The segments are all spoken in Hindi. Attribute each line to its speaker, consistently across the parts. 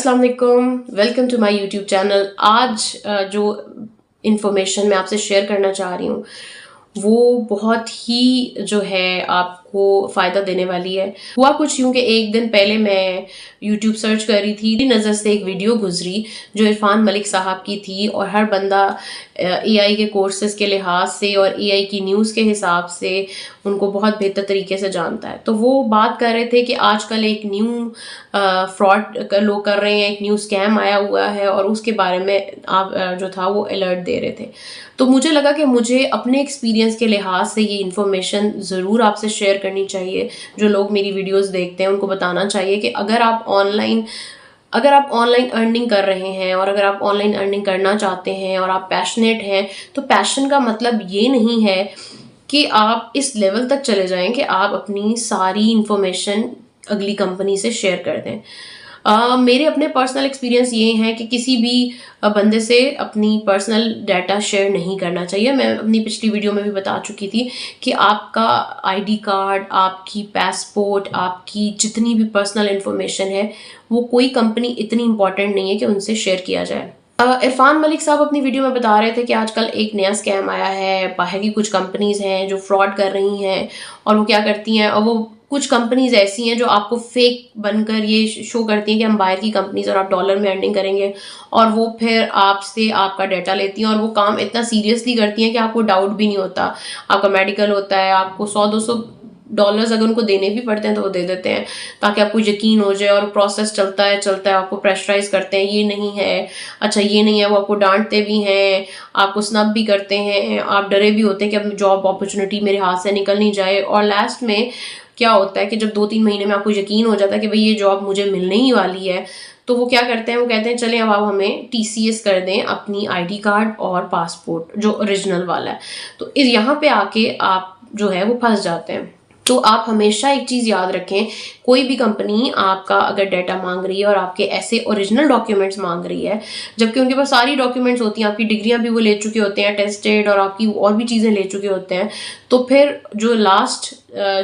Speaker 1: अस्सलाम वालेकुम, welcome to my YouTube channel. आज जो इन्फॉर्मेशन मैं आपसे शेयर करना चाह रही हूँ वो बहुत ही जो है आपको फ़ायदा देने वाली है। हुआ कुछ यूँ कि एक दिन पहले मैं यूट्यूब सर्च कर रही थी, नज़र से एक वीडियो गुजरी जो इरफान मलिक साहब की थी, और हर बंदा एआई के कोर्सेज के लिहाज से और एआई की न्यूज़ के हिसाब से उनको बहुत बेहतर तरीके से जानता है। तो वो बात कर रहे थे कि आजकल एक न्यू फ्रॉड लोग कर रहे हैं, एक न्यू स्कैम आया हुआ है, और उसके बारे में आप जो था वो अलर्ट दे रहे थे। तो मुझे लगा कि मुझे अपने एक्सपीरियंस के लिहाज से ये इन्फॉर्मेशन ज़रूर आपसे शेयर करनी चाहिए। जो लोग मेरी वीडियोस देखते हैं उनको बताना चाहिए कि अगर आप ऑनलाइन अर्निंग कर रहे हैं और अगर आप ऑनलाइन अर्निंग करना चाहते हैं और आप पैशनेट हैं, तो पैशन का मतलब ये नहीं है कि आप इस लेवल तक चले जाएं कि आप अपनी सारी इंफॉर्मेशन अगली कंपनी से शेयर कर दें। मेरे अपने पर्सनल एक्सपीरियंस ये हैं कि किसी भी बंदे से अपनी पर्सनल डाटा शेयर नहीं करना चाहिए। मैं अपनी पिछली वीडियो में भी बता चुकी थी कि आपका आईडी कार्ड, आपकी पासपोर्ट, आपकी जितनी भी पर्सनल इंफॉर्मेशन है वो कोई कंपनी इतनी इंपॉर्टेंट नहीं है कि उनसे शेयर किया जाए। इरफान मलिक साहब अपनी वीडियो में बता रहे थे कि आजकल एक नया स्कैम आया है, बाहर की कुछ कंपनीज हैं जो फ्रॉड कर रही हैं, और वो क्या करती हैं, और वो कुछ कंपनीज ऐसी हैं जो आपको फेक बनकर ये शो करती हैं कि हम बाहर की कंपनीज और आप डॉलर में अर्निंग करेंगे, और वो फिर आपसे आपका डाटा लेती हैं, और वो काम इतना सीरियसली करती हैं कि आपको डाउट भी नहीं होता। आपका मेडिकल होता है, आपको $100-200 अगर उनको देने भी पड़ते हैं तो वो दे देते हैं ताकि आपको यकीन हो जाए, और प्रोसेस चलता है, आपको प्रेशराइज करते हैं, ये नहीं है, अच्छा ये नहीं है, वो आपको डांटते भी हैं, आपको स्नब भी करते हैं, आप डरे भी होते हैं कि अब जॉब अपॉर्चुनिटी मेरे हाथ से निकल नहीं जाए। और लास्ट में क्या होता है कि जब 2-3 महीने में आपको यकीन हो जाता है कि भाई ये जॉब मुझे मिलने ही वाली है, तो वो क्या करते हैं, वो कहते हैं चलें अब आप हमें टीसीएस कर दें अपनी आईडी कार्ड और पासपोर्ट जो ओरिजिनल वाला है। तो यहाँ पे आके आप जो है वो फंस जाते हैं। तो आप हमेशा एक चीज़ याद रखें, कोई भी कंपनी आपका अगर डाटा मांग रही है और आपके ऐसे ओरिजिनल डॉक्यूमेंट्स मांग रही है, जबकि उनके पास सारी डॉक्यूमेंट्स होती हैं, आपकी डिग्रियां भी वो ले चुके होते हैं टेस्टेड, और आपकी और भी चीज़ें ले चुके होते हैं, तो फिर जो लास्ट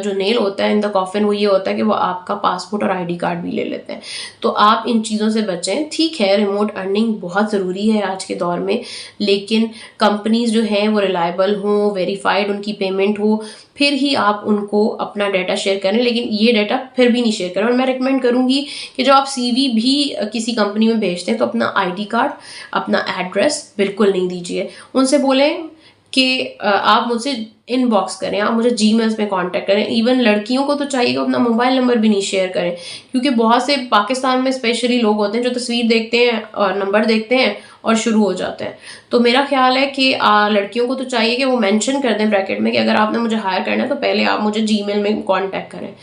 Speaker 1: जो नेल होता है इन द कॉफिन वो ये होता है कि वो आपका पासपोर्ट और आईडी कार्ड भी ले लेते हैं। तो आप इन चीज़ों से बचें। ठीक है, रिमोट अर्निंग बहुत ज़रूरी है आज के दौर में, लेकिन कंपनीज जो हैं वो रिलायबल हों, वेरीफाइड उनकी पेमेंट हो, फिर ही आप उनको अपना डाटा शेयर करें, लेकिन ये डाटा फिर भी नहीं शेयर करें। और मैं रिकमेंड करूंगी कि जब आप सीवी भी किसी कंपनी में भेजते हैं तो अपना आईडी कार्ड, अपना एड्रेस बिल्कुल नहीं दीजिए। उनसे बोलें कि आप मुझसे इनबॉक्स करें, आप मुझे जीमेल्स में कांटेक्ट करें। इवन लड़कियों को तो चाहिए कि अपना मोबाइल नंबर भी नहीं शेयर करें, क्योंकि बहुत से पाकिस्तान में स्पेशली लोग होते हैं जो तस्वीर देखते हैं और नंबर देखते हैं और शुरू हो जाते हैं। तो मेरा ख्याल है कि लड़कियों को तो चाहिए कि वो मेंशन कर दें ब्रैकेट में कि अगर आपने मुझे हायर करना है तो पहले आप मुझे जीमेल में कांटेक्ट करें।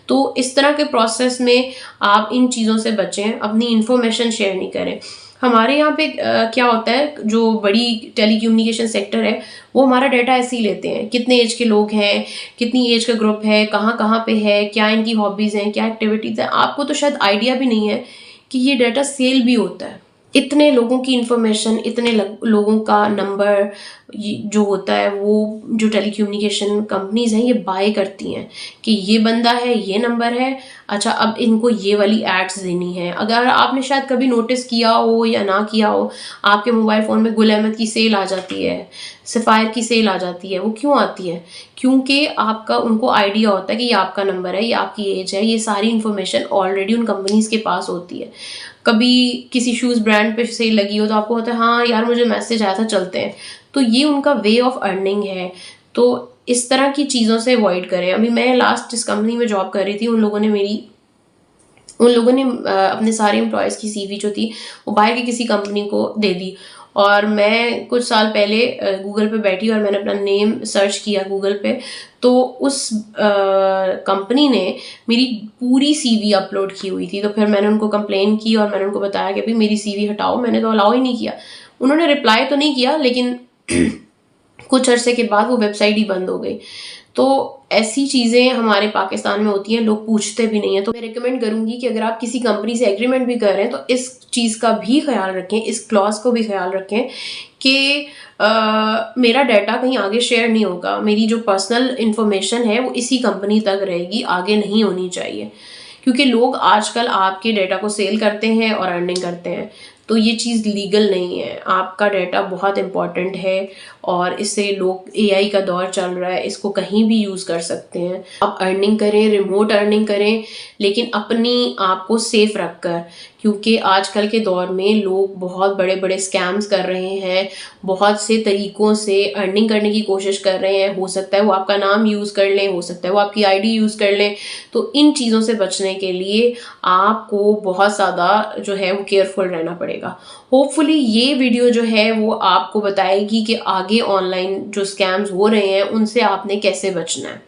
Speaker 1: तो इस तरह के प्रोसेस में आप इन चीज़ों से बचें, अपनी इंफॉर्मेशन शेयर नहीं करें। हमारे यहाँ पे क्या होता है, जो बड़ी टेलीकम्युनिकेशन सेक्टर है वो हमारा डाटा ऐसे ही लेते हैं, कितने एज के लोग हैं, कितनी एज का ग्रुप है, कहाँ कहाँ पे है, क्या इनकी हॉबीज़ हैं, क्या एक्टिविटीज़ हैं। आपको तो शायद आइडिया भी नहीं है कि ये डाटा सेल भी होता है। इतने लोगों की इंफॉर्मेशन, इतने लोगों का नंबर जो होता है वो जो टेलीकम्युनिकेशन कंपनीज हैं ये बाय करती हैं कि ये बंदा है, ये नंबर है, अच्छा अब इनको ये वाली एड्स देनी है। अगर आपने शायद कभी नोटिस किया हो या ना किया हो, आपके मोबाइल फ़ोन में गुल अहमद की सेल आ जाती है, सफ़ायर की सेल आ जाती है। वो क्यों आती है? क्योंकि आपका उनको आइडिया होता है कि ये आपका नंबर है, ये आपकी एज है, ये सारी इन्फॉर्मेशन ऑलरेडी उन कंपनीज के पास होती है। कभी किसी शूज़ ब्रांड पे सेल लगी हो तो आपको होता है हाँ यार मुझे मैसेज आया था, चलते हैं। तो ये उनका वे ऑफ अर्निंग है। तो इस तरह की चीज़ों से अवॉइड करें। अभी मैं लास्ट जिस कंपनी में जॉब कर रही थी उन लोगों ने अपने सारे एम्प्लॉयज़ की सीवी जो थी वो बाहर की किसी कंपनी को दे दी, और मैं कुछ साल पहले गूगल पे बैठी और मैंने अपना नेम सर्च किया गूगल पे, तो उस कंपनी ने मेरी पूरी सीवी अपलोड की हुई थी। तो फिर मैंने उनको कंप्लेन की और मैंने उनको बताया कि भाई मेरी सीवी हटाओ। मैंने तो अलाउ ही नहीं किया। उन्होंने रिप्लाई तो नहीं किया, लेकिन कुछ अरसे के बाद वो वेबसाइट ही बंद हो गई। तो ऐसी चीज़ें हमारे पाकिस्तान में होती हैं, लोग पूछते भी नहीं हैं। तो मैं रिकमेंड करूंगी कि अगर आप किसी कंपनी से एग्रीमेंट भी कर रहे हैं तो इस चीज़ का भी ख्याल रखें, इस क्लॉज को भी ख्याल रखें कि मेरा डाटा कहीं आगे शेयर नहीं होगा, मेरी जो पर्सनल इंफॉर्मेशन है वो इसी कंपनी तक रहेगी, आगे नहीं होनी चाहिए। क्योंकि लोग आजकल आपके डेटा को सेल करते हैं और अर्निंग करते हैं, तो ये चीज़ लीगल नहीं है। आपका डेटा बहुत इंपॉर्टेंट है और इससे लोग, एआई का दौर चल रहा है, इसको कहीं भी यूज़ कर सकते हैं। आप अर्निंग करें, रिमोट अर्निंग करें, लेकिन अपनी आप को सेफ रखकर, क्योंकि आजकल के दौर में लोग बहुत बड़े बड़े स्कैम्स कर रहे हैं, बहुत से तरीकों से अर्निंग करने की कोशिश कर रहे हैं। हो सकता है वो आपका नाम यूज़ कर लें, हो सकता है वो आपकी आईडी यूज़ कर लें। तो इन चीज़ों से बचने के लिए आपको बहुत ज़्यादा जो है वो केयरफुल रहना पड़ेगा। होपफुली ये वीडियो जो है वो आपको बताएगी कि आगे ऑनलाइन जो स्कैम्स हो रहे हैं उनसे आपने कैसे बचना है।